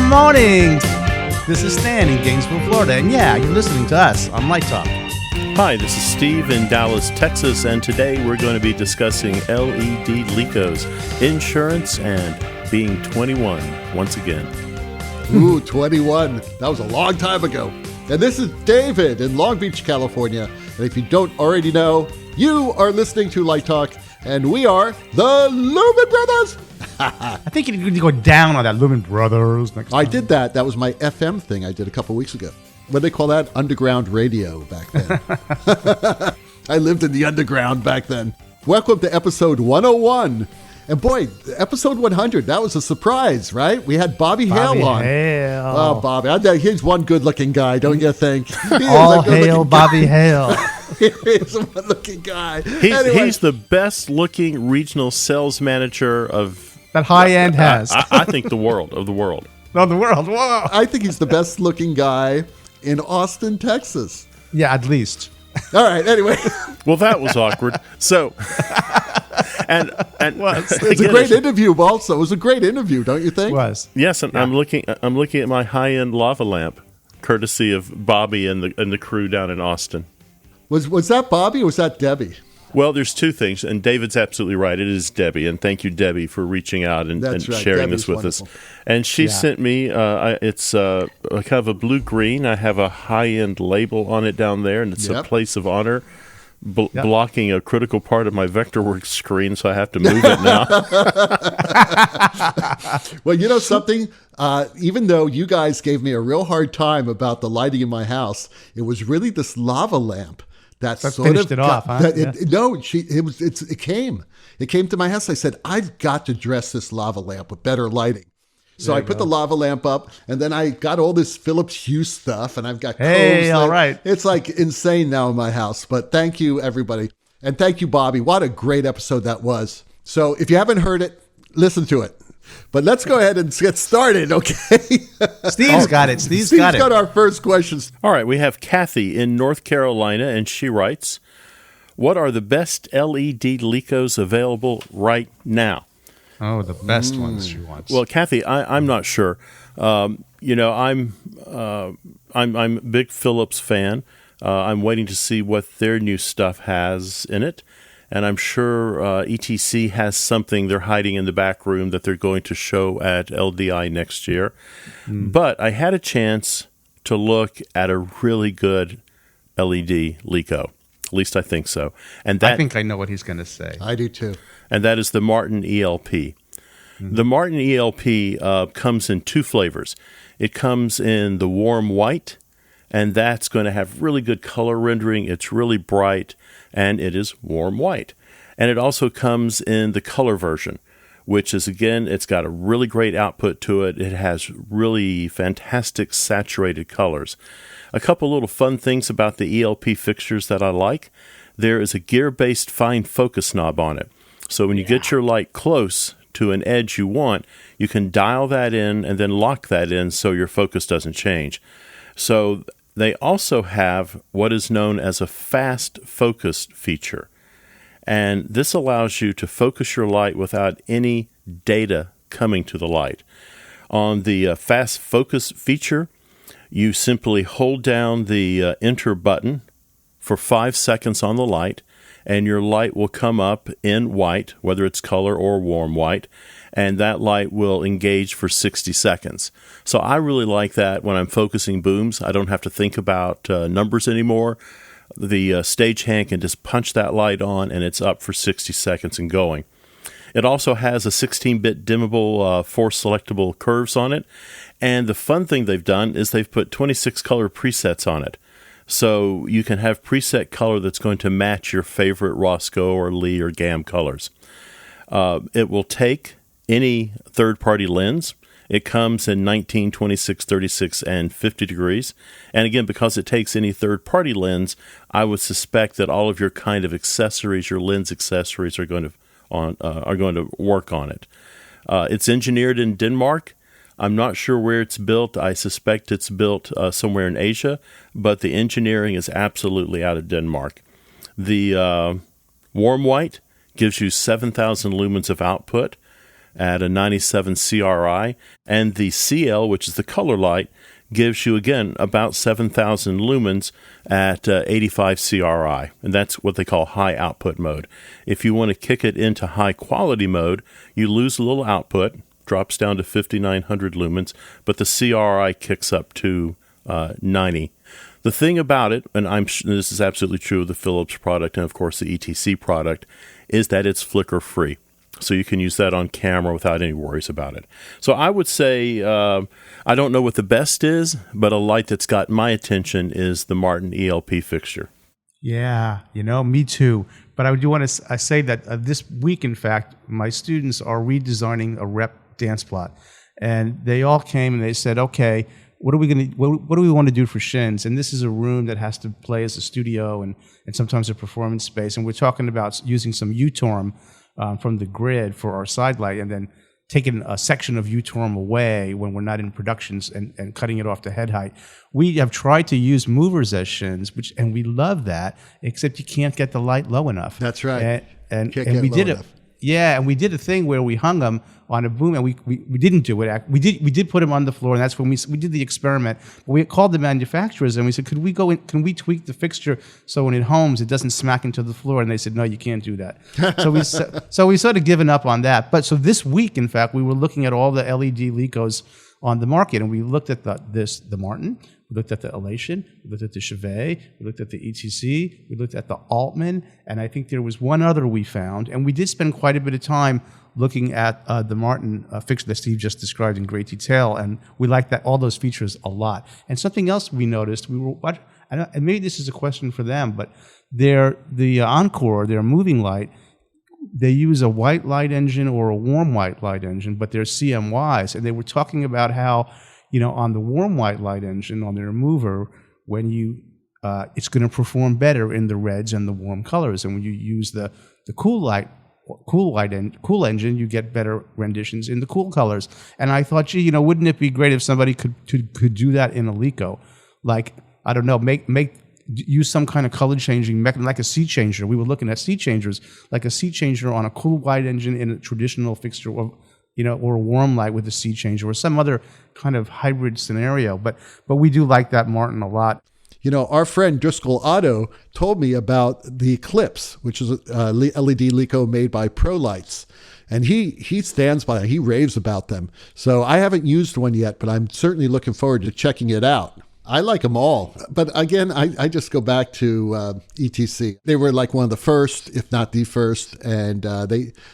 morning. This is Stan in Gainesville, Florida, and yeah, you're listening to us on Light Talk. Hi, this is Steve in Dallas, Texas, and today we're going to be discussing LED Lekos, insurance, and being 21 once again. Ooh, 21. That was a long time ago. And this is David in Long Beach, California. And if you don't already know, you are listening to Light Talk, and we are the Lumen Brothers. I think you need to go down on that Lumen Brothers next time. I did that. That was my FM thing I did a couple weeks ago. What do they call that? Underground radio back then. I lived in the underground back then. Welcome to episode 101. And boy, episode 100, that was a surprise, right? We had Bobby Hale on. Hale. Oh, Bobby. He's one good-looking guy, don't you think? All hail Bobby Hale. He's a one-looking guy. He's the best-looking regional sales manager of... That high-end has. I think the world. No, the world. Whoa. I think he's the best-looking guy in Austin, Texas. Yeah, at least. All right, anyway. Well, that was awkward. So... And it's a great interview. Also, it was a great interview, don't you think? It was. Yes, and yeah. I'm looking at my high-end lava lamp, courtesy of Bobby and the crew down in Austin. Was that Bobby or was that Debbie? Well, there's two things, and David's absolutely right. It is Debbie, and thank you, Debbie, for reaching out and sharing Debbie's this with wonderful. us. And she sent me. It's kind of a blue-green. I have a high-end label on it down there, and it's a place of honor. Blocking a critical part of my Vectorworks screen, so I have to move it now. Well, you know something? Even though you guys gave me a real hard time about the lighting in my house, it was really this lava lamp that sort finished it off. Huh? It came to my house. I said, I've got to dress this lava lamp with better lighting. So I put the lava lamp up, and then I got all this Philips Hue stuff, and I've got combs. All right. It's like insane now in my house. But thank you, everybody. And thank you, Bobby. What a great episode that was. So if you haven't heard it, listen to it. But let's go ahead and get started, okay? Steve's got it. Steve's got our first questions. All right, we have Kathy in North Carolina, and she writes, what are the best LED Lekos available right now? Oh, the best ones she wants. Well, Kathy, I'm not sure. I'm a big Philips fan. I'm waiting to see what their new stuff has in it, and I'm sure ETC has something they're hiding in the back room that they're going to show at LDI next year. But I had a chance to look at a really good LED Leko. At least I think so. And I think I know what he's going to say. I do too. And that is the Martin ELP. The Martin ELP comes in two flavors. It comes in the warm white, and that's going to have really good color rendering. It's really bright, and it is warm white. And it also comes in the color version, which is, again, it's got a really great output to it. It has really fantastic saturated colors. A couple little fun things about the ELP fixtures that I like. There is a gear-based fine focus knob on it. So when you get your light close to an edge you want, you can dial that in and then lock that in so your focus doesn't change. So they also have what is known as a fast focus feature. And this allows you to focus your light without any data coming to the light. On the fast focus feature, you simply hold down the enter button for 5 seconds on the light, and your light will come up in white, whether it's color or warm white, and that light will engage for 60 seconds. So I really like that when I'm focusing booms. I don't have to think about numbers anymore. The stagehand can just punch that light on, and it's up for 60 seconds and going. It also has a 16-bit dimmable 4 selectable curves on it, and the fun thing they've done is they've put 26 color presets on it. So you can have preset color that's going to match your favorite Roscoe or Lee or GAM colors. It will take any third-party lens. It comes in 19, 26, 36, and 50 degrees. And again, because it takes any third-party lens, I would suspect that all of your kind of accessories, your lens accessories, are going to work on it. It's engineered in Denmark. I'm not sure where it's built. I suspect it's built somewhere in Asia, but the engineering is absolutely out of Denmark. The warm white gives you 7,000 lumens of output, at a 97 CRI, and the CL, which is the color light, gives you, again, about 7,000 lumens at 85 CRI, and that's what they call high output mode. If you want to kick it into high quality mode, you lose a little output, drops down to 5,900 lumens, but the CRI kicks up to 90. The thing about it, and this is absolutely true of the Philips product and, of course, the ETC product, is that it's flicker-free. So you can use that on camera without any worries about it. So I would say, I don't know what the best is, but a light that's got my attention is the Martin ELP fixture. Yeah, me too. But I do want to say that this week, in fact, my students are redesigning a rep dance plot. And they all came and they said, okay, what do we want to do for Shins? And this is a room that has to play as a studio and sometimes a performance space. And we're talking about using some U-Torm from the grid for our side light, and then taking a section of U-Torm away when we're not in productions and cutting it off to head height. We have tried to use movers as Shins, and we love that, except you can't get the light low enough. That's right. And we did it. Yeah, and we did a thing where we hung them on a boom, and we didn't do it. We did put them on the floor, and that's when we did the experiment. We called the manufacturers, and we said, can we tweak the fixture so when it homes, it doesn't smack into the floor? And they said, no, you can't do that. So we sort of given up on that. But so this week, in fact, we were looking at all the LED Lekos on the market, and we looked at the Martin, we looked at the Elation, we looked at the Chevet, we looked at the ETC, we looked at the Altman, and I think there was one other we found. And we did spend quite a bit of time looking at the Martin fixture that Steve just described in great detail, and we liked all those features a lot. And something else we noticed, and maybe this is a question for them, but the Encore, their moving light, they use a white light engine or a warm white light engine, but they're CMYs, and they were talking about how, on the warm white light engine, on their mover, when it's going to perform better in the reds and the warm colors, and when you use the cool engine, you get better renditions in the cool colors. And I thought, gee, wouldn't it be great if somebody could do that in a Leko? Like, I don't know, use some kind of color changing mechanism, like a seat changer. We were looking at seat changers, like a seat changer on a cool white engine in a traditional fixture, or a warm light with a seat changer, or some other kind of hybrid scenario. But we do like that Martin a lot. Our friend Driscoll Otto told me about the Eclipse, which is a LED Leko made by ProLights. And he stands by it. He raves about them. So I haven't used one yet, but I'm certainly looking forward to checking it out. I like them all. But again, I just go back to ETC. They were like one of the first, if not the first. And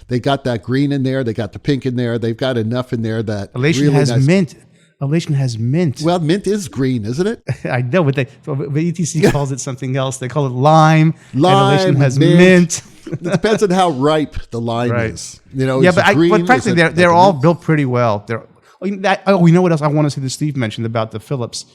they got that green in there. They got the pink in there. They've got enough in there that Elation really has nice. mint. Elation has mint. Well, mint is green, isn't it? I know, but ETC calls it something else. They call it lime. Lime, and Elation has mint. It depends on how ripe the lime is. But frankly, they're all built pretty well. You know what else I want to say that Steve mentioned about the Philips?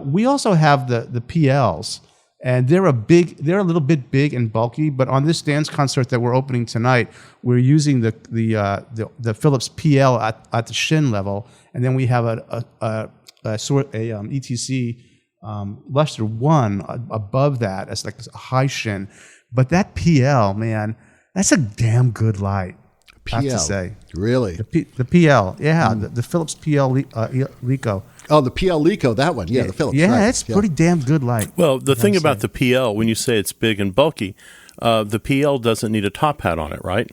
We also have the PLs, and they're a little bit big and bulky. But on this dance concert that we're opening tonight, we're using the Philips PL at the shin level, and then we have a ETC Luster 1 above that as like a high shin. But that PL, man, that's a damn good light. PL, I have to say, really, the PL, yeah, the Philips PL Leko. Oh, the PL Leko, that one, yeah, the Philips. Yeah, right. it's pretty damn good light. Well, the thing about the PL, when you say it's big and bulky, the PL doesn't need a top hat on it, right?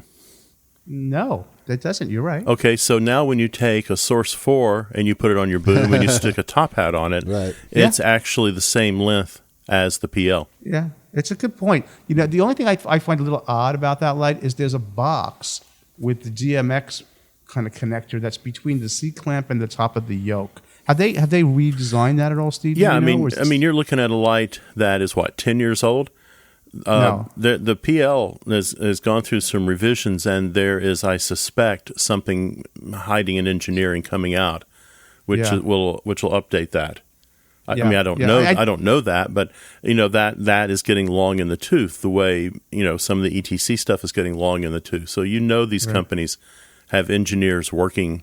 No, it doesn't. You're right. Okay, so now when you take a Source 4 and you put it on your boom and you stick a top hat on it, right. It's actually the same length as the PL. Yeah, it's a good point. The only thing I find a little odd about that light is there's a box with the DMX kind of connector that's between the C-clamp and the top of the yoke. Have they redesigned that at all, Steve? Yeah, I mean, you're looking at a light that is 10 years old. No. The PL has gone through some revisions, and there is, I suspect, something hiding in engineering coming out, which will update that. I mean, I don't know. I don't know that, but that is getting long in the tooth. The way some of the ETC stuff is getting long in the tooth. So these companies have engineers working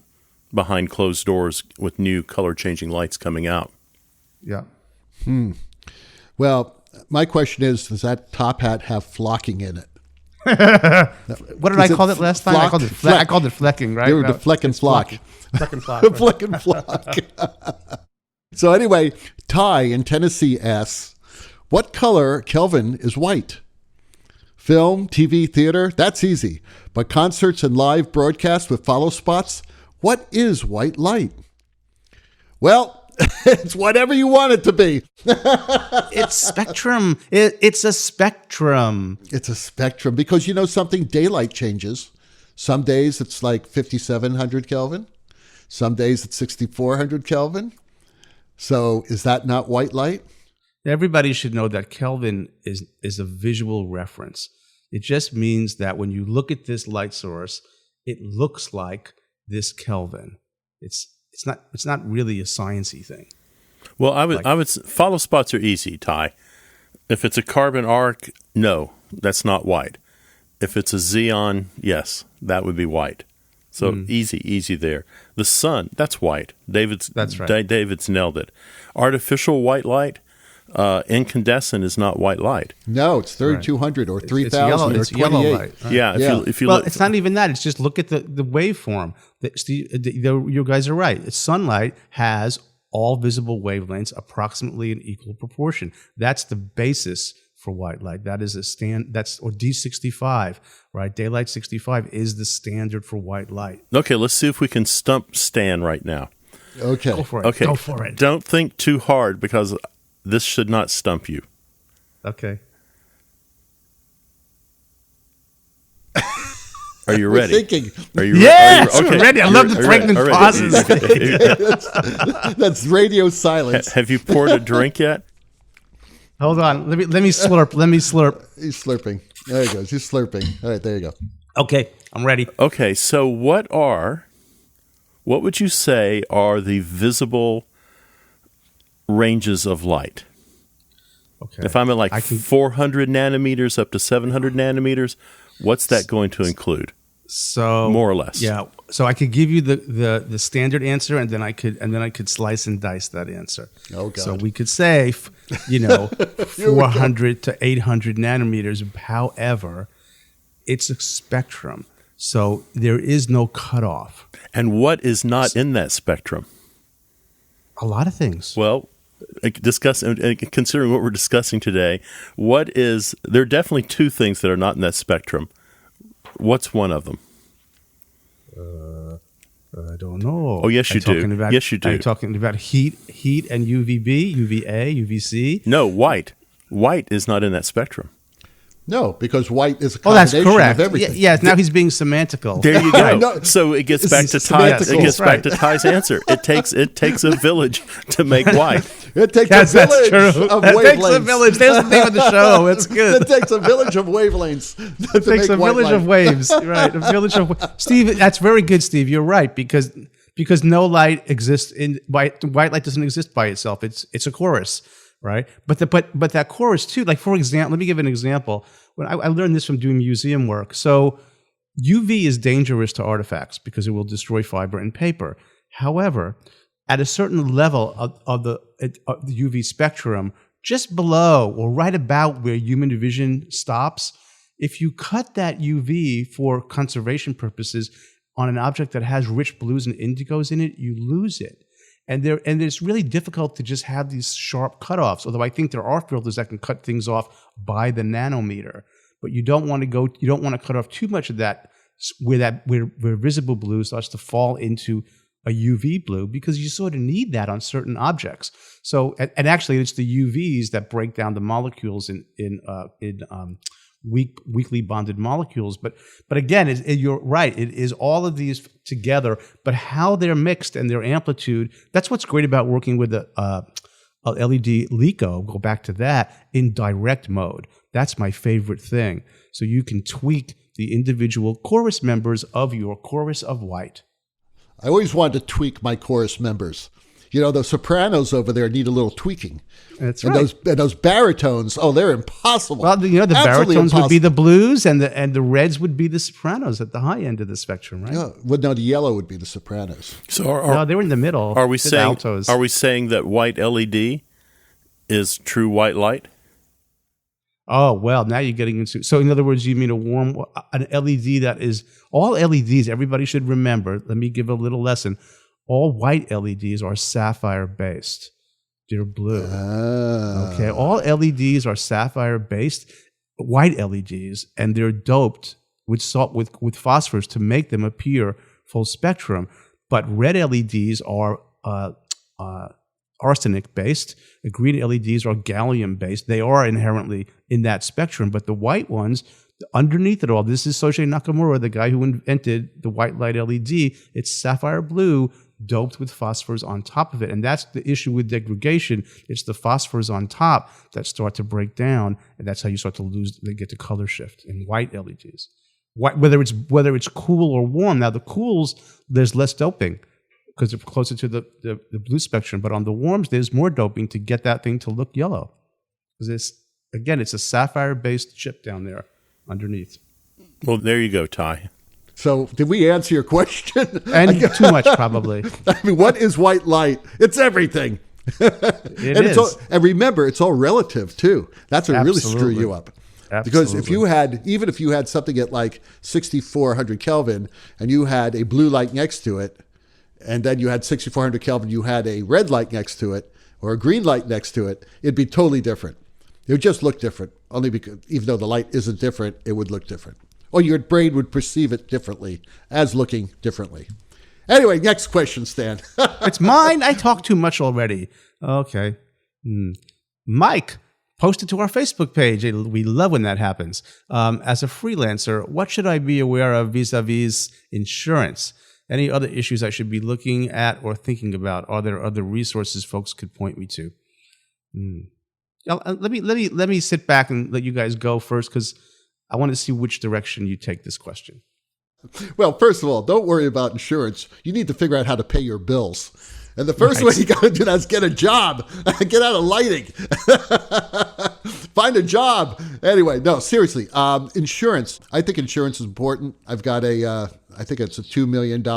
behind closed doors with new color changing lights coming out. Yeah. Well, my question is, does that top hat have flocking in it? What did I call it last time? I called it flecking, right? They were the fleck and flock. Fleck and flock. Fleck and flock. So anyway, Ty in Tennessee asks, what color, Kelvin, is white? Film, TV, theater, that's easy. But concerts and live broadcasts with follow spots, what is white light? Well, it's whatever you want it to be. It's spectrum. It's a spectrum. It's a spectrum because you know something, daylight changes. Some days it's like 5,700 Kelvin. Some days it's 6,400 Kelvin. So is that not white light? Everybody should know that Kelvin is a visual reference. It just means that when you look at this light source, it looks like this Kelvin. It's not really a sciencey thing. Well, I would follow spots are easy, Ty. If it's a carbon arc, no, that's not white. If it's a xeon, yes, that would be white. So easy there. The sun, that's white. That's right. David's nailed it. Artificial white light, incandescent is not white light. No, it's 3,200 or 3,000 or 28. Yellow light, right? Yeah, if you well, look, it's not even that. It's just look at the waveform. You guys are right. Sunlight has all visible wavelengths approximately in equal proportion. That's the basis for white light. That is or D65, right? Daylight 65 is the standard for white light. Okay, let's see if we can stump Stan right now. Okay. Go for it. Okay. Go for it. Don't think too hard because this should not stump you. Okay. Are you ready? Thinking. Are you yes, okay. I'm ready. I love the pregnant pauses. That's radio silence. Have you poured a drink yet? Hold on. Let me slurp. He's slurping. There he goes. He's slurping. All right, there you go. Okay, I'm ready. Okay, so what would you say are the visible ranges of light? Okay. If I'm at 400 nanometers up to 700 nanometers, what's that going to include? So more or less. Yeah. So I could give you the standard answer, and then I could slice and dice that answer. Oh God. So we could say, 400 to 800 nanometers. However, it's a spectrum, so there is no cutoff. And what is not in that spectrum? A lot of things. Well, considering what we're discussing today, there are definitely two things that are not in that spectrum. What's one of them? I don't know. Oh, yes, you do. Yes, you do. Are you talking about heat and UVB, UVA, UVC? No, white. White is not in that spectrum. No, because white is a that's combination correct. of everything. Yeah, now he's being semantical. There you go. No, so it gets back to semantical. back to Ty's answer. It takes a village to make white. It takes a village of wavelengths. It takes a village. There's the name of the show. It's good. It takes a village of wavelengths. It takes a village of waves. Right, a village of Steve. That's very good, Steve. You're right because no light exists white light doesn't exist by itself. It's a chorus, right? But that chorus too. Like for example, let me give an example. When I learned this from doing museum work. So UV is dangerous to artifacts because it will destroy fiber and paper. However, at a certain level of the UV spectrum, just below or right about where human vision stops, if you cut that UV for conservation purposes on an object that has rich blues and indigos in it, you lose it. And it's really difficult to just have these sharp cutoffs, although I think there are filters that can cut things off by the nanometer. But you don't want to cut off too much of that where visible blue starts to fall into a UV blue, because you sort of need that on certain objects. So, and actually it's the UVs that break down the molecules in weakly bonded molecules. But again, you're right. It is all of these together, but how they're mixed and their amplitude, that's what's great about working with a LED Leko, go back to that, in direct mode. That's my favorite thing. So you can tweak the individual chorus members of your chorus of white. I always wanted to tweak my chorus members. The sopranos over there need a little tweaking. That's right. And those baritones, they're impossible. Well, the Absolutely baritones impossible. would be the blues, and the reds would be the sopranos at the high end of the spectrum, right? Yeah. Well, no, the yellow would be the sopranos. So no, they were in the middle. Are we saying altos. Are we saying that white LED is true white light? Oh, well, now you're getting into... So in other words, you mean an LED that is... All LEDs, everybody should remember, let me give a little lesson. All white LEDs are sapphire-based. They're blue. Okay, all LEDs are sapphire-based, white LEDs, and they're doped with phosphorus to make them appear full spectrum. But red LEDs are arsenic-based. The green LEDs are gallium-based. They are inherently in that spectrum, but the white ones, underneath it all, this is Soichi Nakamura, the guy who invented the white light LED. It's sapphire blue doped with phosphors on top of it. And that's the issue with degradation. It's the phosphors on top that start to break down, and that's how you start to lose, they get the color shift in white LEDs. Whether it's cool or warm. Now, the cools, there's less doping because they're closer to the blue spectrum. But on the warms, there's more doping to get that thing to look yellow. Because it's a sapphire-based chip down there underneath. Well, there you go, Ty. So, did we answer your question? And too much, probably. I mean, what is white light? It's everything. It is. And remember, it's all relative, too. That's what really screw you up. Because if you had something at like 6,400 Kelvin and you had a blue light next to it, and then you had 6,400 Kelvin, you had a red light next to it or a green light next to it, it'd be totally different. It would just look different, only because even though the light isn't different, it would look different. Or your brain would perceive it differently as looking differently. Anyway, next question, Stan. It's mine. I talk too much already. Okay. Mike posted to our Facebook page. We love when that happens. As a freelancer, what should I be aware of vis-a-vis insurance? Any other issues I should be looking at or thinking about? Are there other resources folks could point me to? Let me sit back and let you guys go first, because I want to see which direction you take this question. Well, first of all, don't worry about insurance. You need to figure out how to pay your bills. And the first way you got to do that is get a job. Get out of lighting. Find a job. Anyway, no, seriously. Insurance. I think insurance is important. I've got I think it's a $2 million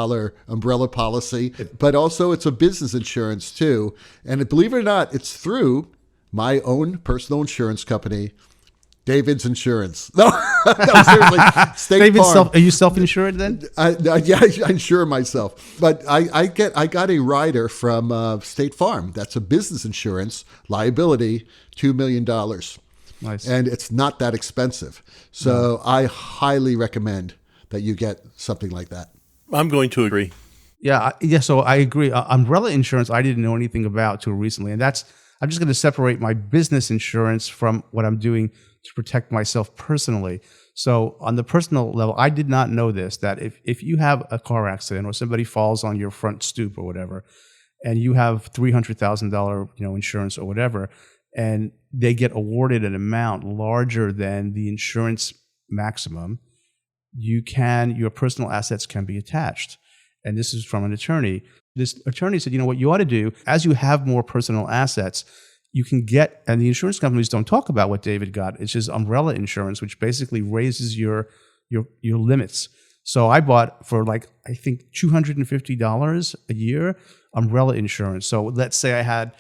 umbrella policy, but also it's a business insurance too. And believe it or not, it's through my own personal insurance company, David's Insurance. No, seriously. State Farm. Are you self-insured then? Yeah, I insure myself. But I got a rider from State Farm. That's a business insurance, liability, $2 million. Nice. And it's not that expensive. So I highly recommend that you get something like that. I'm going to agree. Yeah. So I agree. Umbrella insurance, I didn't know anything about till recently. And I'm just going to separate my business insurance from what I'm doing to protect myself personally. So on the personal level, I did not know this, that if you have a car accident or somebody falls on your front stoop or whatever, and you have $300,000 insurance or whatever, and they get awarded an amount larger than the insurance maximum, your personal assets can be attached. And this is from an attorney. This attorney said, what you ought to do, as you have more personal assets, you can get, and the insurance companies don't talk about what David got. It's just umbrella insurance, which basically raises your limits. So I bought for I think $250 a year umbrella insurance. So let's say I had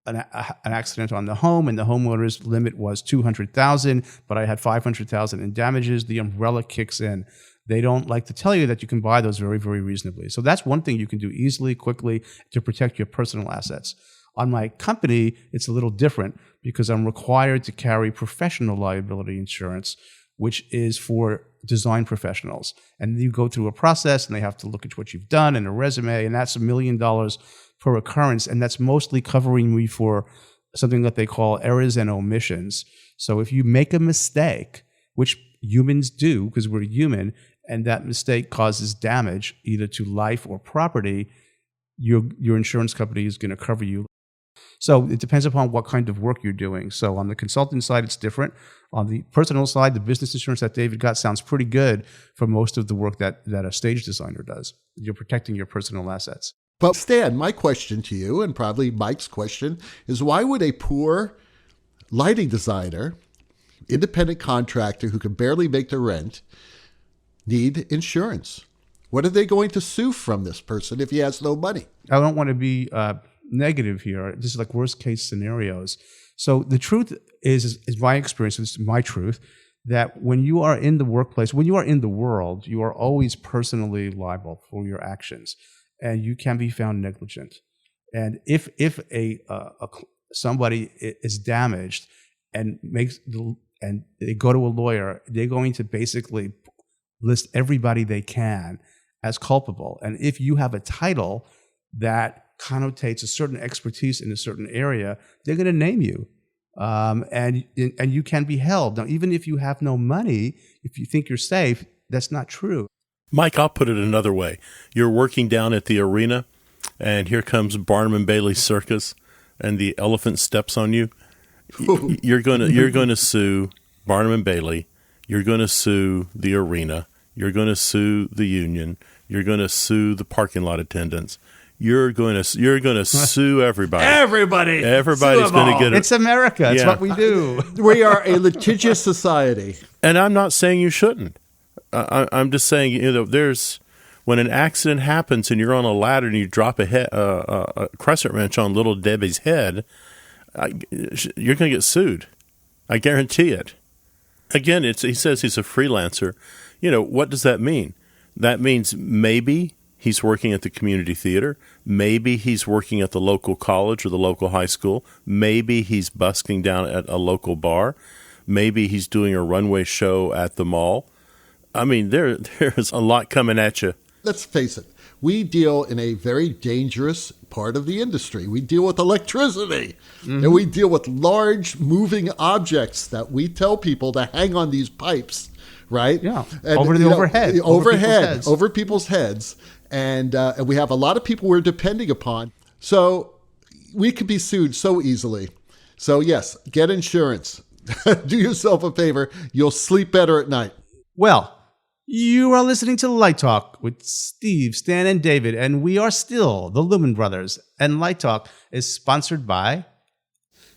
an accident on the home, and the homeowner's limit was $200,000, but I had $500,000 in damages. The umbrella kicks in. They don't like to tell you that you can buy those very, very reasonably. So that's one thing you can do easily, quickly to protect your personal assets. On my company, it's a little different because I'm required to carry professional liability insurance, which is for design professionals. And you go through a process, and they have to look at what you've done and a resume, and that's $1 million per occurrence. And that's mostly covering me for something that they call errors and omissions. So if you make a mistake, which humans do because we're human, and that mistake causes damage either to life or property, your insurance company is going to cover you. So it depends upon what kind of work you're doing. So on the consultant side, it's different. On the personal side, the business insurance that David got sounds pretty good for most of the work that a stage designer does. You're protecting your personal assets. But Stan, my question to you, and probably Mike's question, is why would a poor lighting designer, independent contractor who can barely make the rent, need insurance? What are they going to sue from this person if he has no money? I don't want to be negative here. This is like worst case scenarios. So the truth, is my experience, it's my truth, that when you are in the workplace, when you are in the world, you are always personally liable for your actions, and you can be found negligent. And if somebody is damaged and and they go to a lawyer, they're going to basically list everybody they can as culpable. And if you have a title that connotates a certain expertise in a certain area, they're going to name you. And you can be held. Now, even if you have no money, if you think you're safe, that's not true. Mike, I'll put it another way. You're working down at the arena, and here comes Barnum and Bailey Circus, and the elephant steps on you. You're going to sue Barnum and Bailey. You're going to sue the arena. You're going to sue the union. You're going to sue the parking lot attendants. You're going to sue everybody. Everybody's going to get it. It's America. It's what we do. We are a litigious society. And I'm not saying you shouldn't. I'm just saying, there's when an accident happens and you're on a ladder and you drop a crescent wrench on little Debbie's head, you're going to get sued. I guarantee it. Again, he says he's a freelancer. What does that mean? That means maybe he's working at the community theater. Maybe he's working at the local college or the local high school. Maybe he's busking down at a local bar. Maybe he's doing a runway show at the mall. I mean, there's a lot coming at you. Let's face it. We deal in a very dangerous part of the industry. We deal with electricity, and we deal with large moving objects that we tell people to hang on these pipes, right? Yeah, and, over people's heads. And we have a lot of people we're depending upon. So we could be sued so easily. So yes, get insurance. Do yourself a favor. You'll sleep better at night. Well, you are listening to Light Talk with Steve, Stan, and David, and we are still the Lumen Brothers. And Light Talk is sponsored by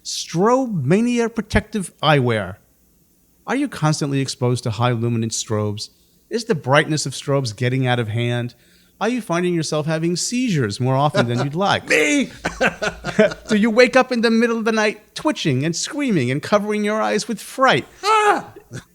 Strobe Mania Protective Eyewear. Are you constantly exposed to high luminance strobes? Is the brightness of strobes getting out of hand? Are you finding yourself having seizures more often than you'd like? Me! Do you wake up in the middle of the night twitching and screaming and covering your eyes with fright?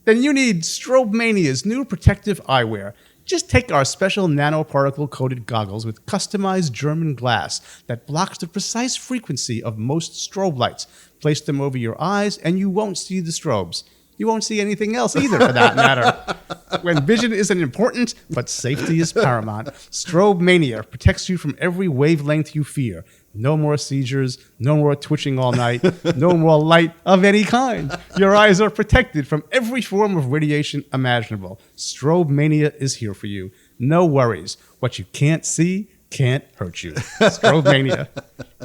Then you need Strobe Mania's new protective eyewear. Just take our special nanoparticle-coated goggles with customized German glass that blocks the precise frequency of most strobe lights. Place them over your eyes and you won't see the strobes. You won't see anything else either, for that matter. When vision isn't important, but safety is paramount, Strobe Mania protects you from every wavelength you fear. No more seizures, no more twitching all night, no more light of any kind. Your eyes are protected from every form of radiation imaginable. Strobe Mania is here for you. No worries. What you can't see can't hurt you. Strobe Mania,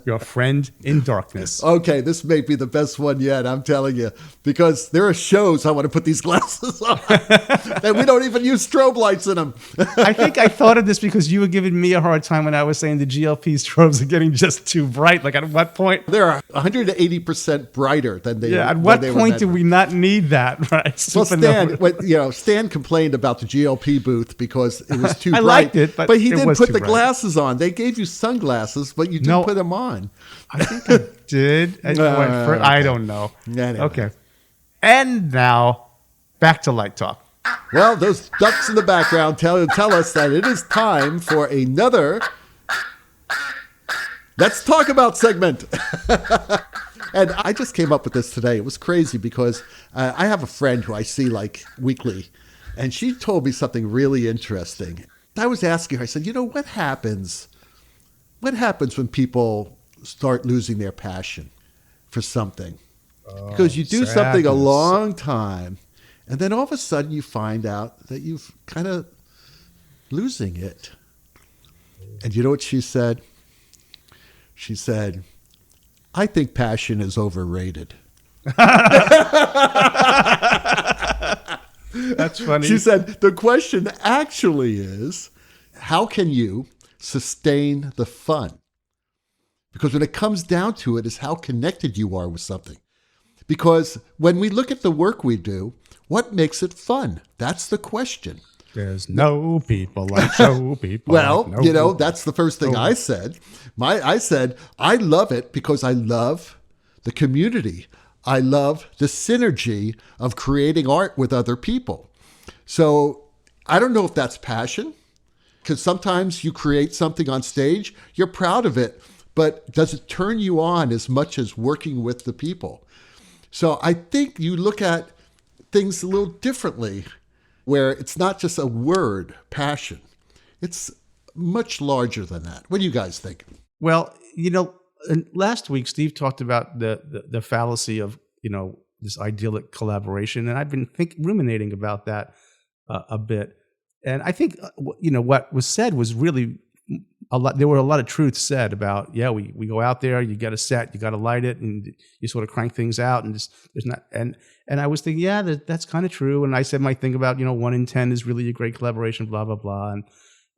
your friend in darkness. Okay, this may be the best one yet, I'm telling you, because there are shows I want to put these glasses on, and we don't even use strobe lights in them. I think I thought of this because you were giving me a hard time when I was saying the GLP strobes are getting just too bright. Like, at what point? They're 180% brighter than they. Yeah, at what point do we not need that? Right. Well, Stan complained about the GLP booth because it was too bright. I liked it, but he didn't put the bright. Glasses on. They gave you sunglasses, but you didn't put them on. I think I did. I don't know. Anyway. Okay. And now, back to Light Talk. Well, those ducks in the background tell us that it is time for another Let's Talk About segment. And I just came up with this today. It was crazy because I have a friend who I see like weekly, and she told me something really interesting. I was asking her, I said, what happens? What happens when people start losing their passion for something? Because you do something a long time, and then all of a sudden you find out that you've kind of losing it. And you know what she said? She said, I think passion is overrated. That's funny. She said, the question actually is, how can you sustain the fun? Because when it comes down to it, is how connected you are with something. Because when we look at the work we do, what makes it fun? That's the question. There's no people like show people. Well, like no that's the first thing I said. I said, I love it because I love the community. I love the synergy of creating art with other people. So I don't know if that's passion, because sometimes you create something on stage, you're proud of it, but does it turn you on as much as working with the people? So I think you look at things a little differently, where it's not just a word, passion. It's much larger than that. What do you guys think? Well, last week Steve talked about the fallacy of this idyllic collaboration, and I've been ruminating about that a bit. And I think what was said was really a lot. There were a lot of truths said about we go out there, you get a set, you got to light it, and you sort of crank things out, and there's not and I was thinking that's kind of true. And I said my thing about 1 in 10 is really a great collaboration, blah blah blah, and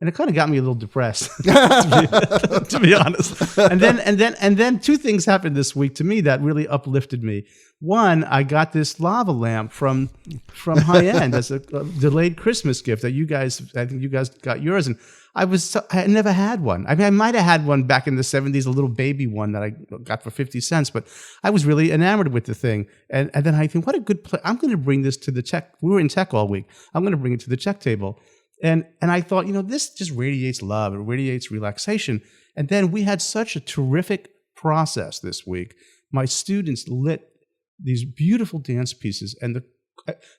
it kind of got me a little depressed, to be honest. And then two things happened this week to me that really uplifted me. One, I got this lava lamp from High End as a delayed Christmas gift that I think you guys got yours, and I had never had one. I mean, I might have had one back in the 70s, a little baby one that I got for 50 cents, but I was really enamored with the thing. And then I think, what a good play. I'm going to bring this to the tech. We were in tech all week. I'm going to bring it to the tech table. And I thought, this just radiates love. It radiates relaxation. And then we had such a terrific process this week. My students lit these beautiful dance pieces, and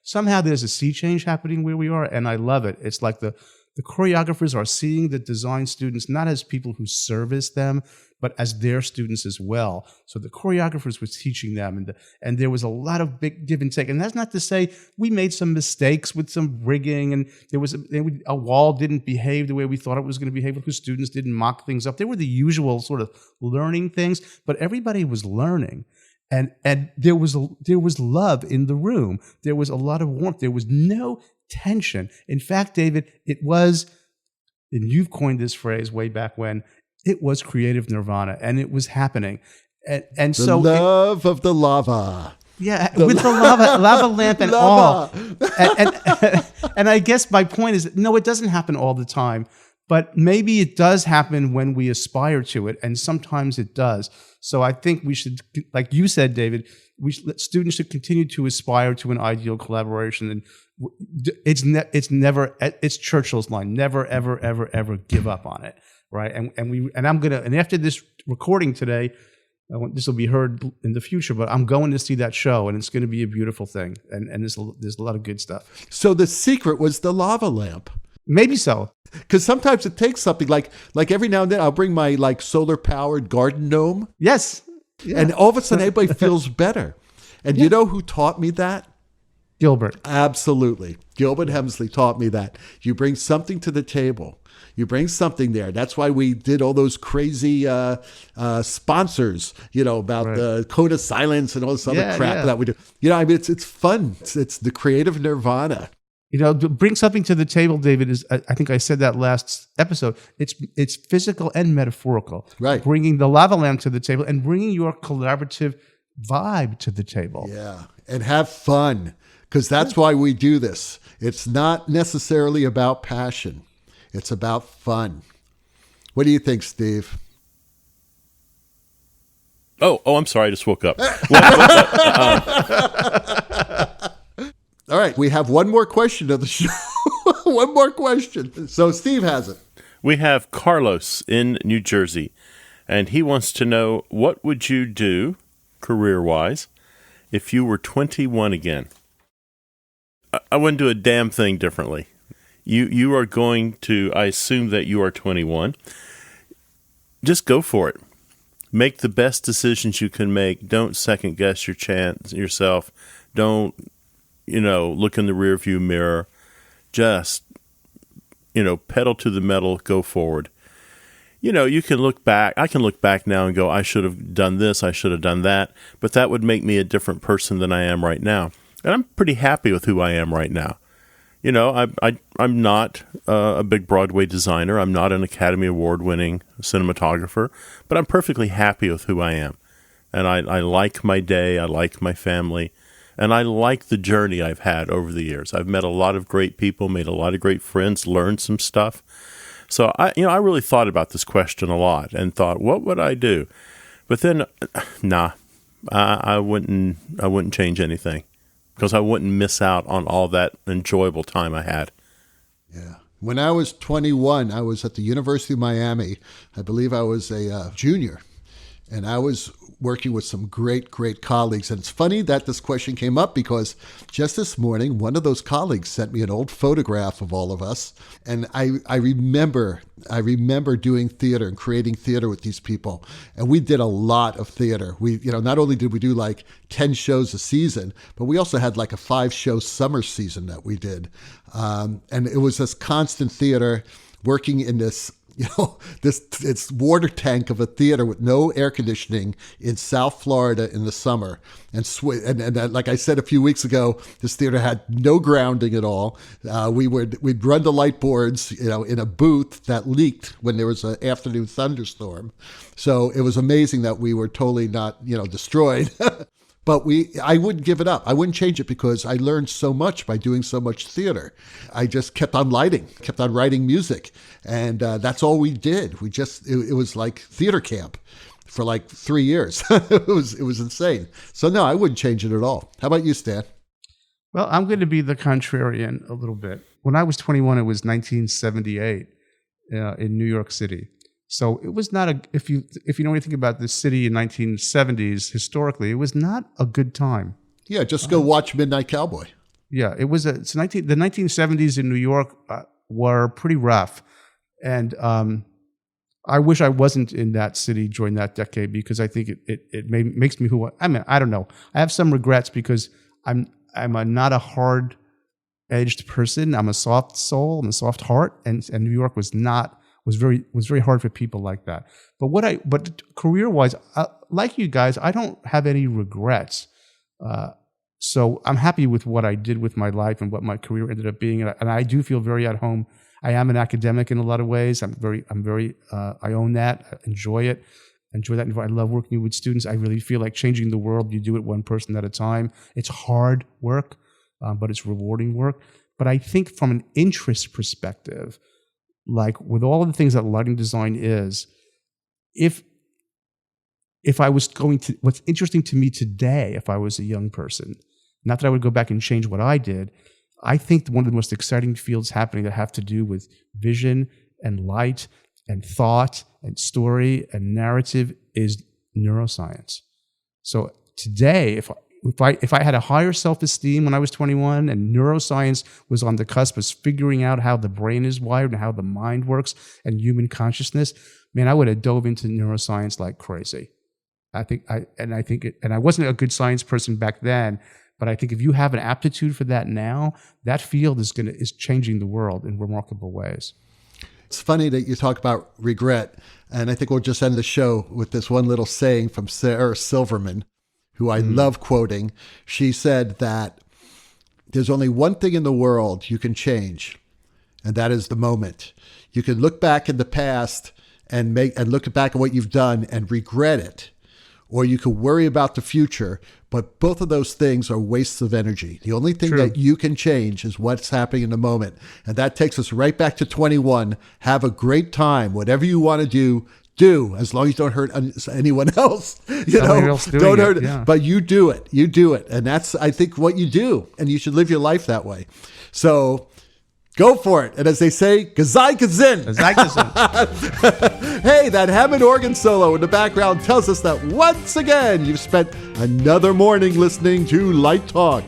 somehow there's a sea change happening where we are, and I love it. It's like the choreographers are seeing the design students not as people who service them, but as their students as well. So the choreographers were teaching them, and there was a lot of big give and take. And that's not to say we made some mistakes with some rigging, and there was a wall didn't behave the way we thought it was going to behave, because students didn't mock things up. There were the usual sort of learning things, but everybody was learning. And there was love in the room. There was a lot of warmth. There was no tension. In fact, David, it was, and you've coined this phrase way back when, it was creative nirvana, and it was happening. And so the love of the lava. Yeah, with the lava lamp and all. And I guess my point is, no, it doesn't happen all the time, but maybe it does happen when we aspire to it, and sometimes it does. So I think we should, like you said, David, students should continue to aspire to an ideal collaboration. And it's Churchill's line: never, ever, ever, ever give up on it, right? And after this recording today, this will be heard in the future, but I'm going to see that show, and it's going to be a beautiful thing. And there's a lot of good stuff. So the secret was the lava lamp. Maybe so. Because sometimes it takes something like every now and then I'll bring my solar powered garden gnome. Yes. Yeah. And all of a sudden everybody feels better. And you know who taught me that? Gilbert. Absolutely. Gilbert Hemsley taught me that. You bring something to the table. You bring something there. That's why we did all those crazy sponsors, about the code of silence and all this other crap that we do. It's fun. It's the creative nirvana. To bring something to the table, David, is, I think I said that last episode, it's physical and metaphorical. Right. Bringing the lava lamp to the table and bringing your collaborative vibe to the table. Yeah, and have fun, because that's why we do this. It's not necessarily about passion. It's about fun. What do you think, Steve? Oh, I'm sorry. I just woke up. All right, we have one more question of the show. One more question. So Steve has it. We have Carlos in New Jersey, and he wants to know, what would you do, career-wise, if you were 21 again? I wouldn't do a damn thing differently. You are going to, I assume that you are 21. Just go for it. Make the best decisions you can make. Don't second-guess yourself. Don't look in the rearview mirror. Just, pedal to the metal, go forward. You can look back. I can look back now and go, I should have done this, I should have done that, but that would make me a different person than I am right now. And I'm pretty happy with who I am right now. I'm not a big Broadway designer. I'm not an Academy Award-winning cinematographer, but I'm perfectly happy with who I am. And I like my day, I like my family, and I like the journey I've had over the years. I've met a lot of great people, made a lot of great friends, learned some stuff. So I really thought about this question a lot and thought, what would I do? But then, I wouldn't change anything because I wouldn't miss out on all that enjoyable time I had. Yeah. When I was 21, I was at the University of Miami. I believe I was a junior, and I was working with some great colleagues. And it's funny that this question came up because just this morning, one of those colleagues sent me an old photograph of all of us. And I remember doing theater and creating theater with these people. And we did a lot of theater. We, not only did we do like 10 shows a season, but we also had like a 5-show summer season that we did. And it was this constant theater working in this, it's water tank of a theater with no air conditioning in South Florida in the summer. And like I said a few weeks ago, this theater had no grounding at all. We'd run the light boards, in a booth that leaked when there was an afternoon thunderstorm. So it was amazing that we were totally not, destroyed. But I wouldn't give it up. I wouldn't change it because I learned so much by doing so much theater. I just kept on writing music. And that's all we did. It was like theater camp for like 3 years. It was insane. So no, I wouldn't change it at all. How about you, Stan? Well, I'm going to be the contrarian a little bit. When I was 21, it was 1978 in New York City. So it was not if you know anything about the city in 1970s, historically, it was not a good time. Yeah, just go watch Midnight Cowboy. Yeah, it was the 1970s in New York were pretty rough. And I wish I wasn't in that city during that decade because I think it makes me who I mean, I don't know. I have some regrets because I'm not a hard-edged person. I'm a soft soul. I'm a soft heart. And New York was very hard for people like that. But career-wise, like you guys, I don't have any regrets. So I'm happy with what I did with my life and what my career ended up being, and I do feel very at home. I am an academic in a lot of ways. I own that. I enjoy it. I love working with students. I really feel like changing the world. You do it one person at a time. It's hard work, but it's rewarding work. But I think from an interest perspective, like with all of the things that lighting design is, if I was what's interesting to me today, if I was a young person, not that I would go back and change what I did, I think one of the most exciting fields happening that have to do with vision and light and thought and story and narrative is neuroscience. So today, if I had a higher self-esteem when I was 21 and neuroscience was on the cusp of figuring out how the brain is wired and how the mind works and human consciousness, man, I would have dove into neuroscience like crazy. I wasn't a good science person back then, but I think if you have an aptitude for that now, that field is changing the world in remarkable ways. It's funny that you talk about regret, and I think we'll just end the show with this one little saying from Sarah Silverman, who I love quoting. She said that there's only one thing in the world you can change, and that is the moment. You can look back in the past and look back at what you've done and regret it, or you can worry about the future, but both of those things are wastes of energy. The only thing that you can change is what's happening in the moment. And that takes us right back to 21. Have a great time. Whatever you want to do, as long as you don't hurt anyone else. Don't hurt it. Yeah. But you do it. You do it. And that's, I think, what you do. And you should live your life that way. So go for it. And as they say, Gazai Kazin. Gazai Kazin. Hey, that Hammond organ solo in the background tells us that once again, you've spent another morning listening to Light Talk.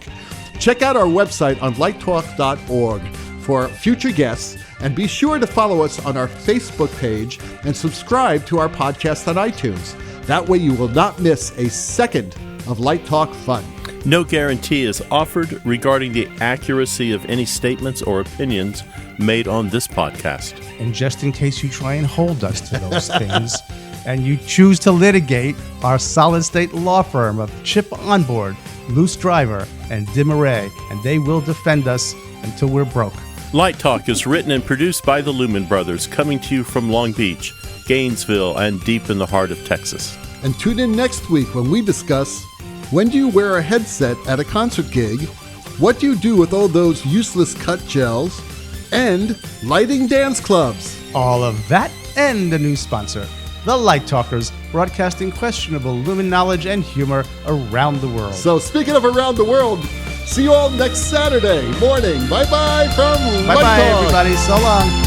Check out our website on lighttalk.org for future guests, and be sure to follow us on our Facebook page and subscribe to our podcast on iTunes. That way you will not miss a second of Light Talk fun. No guarantee is offered regarding the accuracy of any statements or opinions made on this podcast. And just in case you try and hold us to those things, and you choose to litigate, our solid-state law firm of Chip Onboard, Loose Driver, and Dim Array, and they will defend us until we're broke. Light Talk is written and produced by the Lumen Brothers, coming to you from Long Beach, Gainesville, and deep in the heart of Texas. And tune in next week when we discuss: when do you wear a headset at a concert gig? What do you do with all those useless cut gels? And lighting dance clubs. All of that and a new sponsor. the Light Talkers, broadcasting questionable Lumen knowledge and humor around the world. So speaking of around the world, see you all next Saturday morning. Bye-bye from Light Bye-bye, Talk. everybody. So long.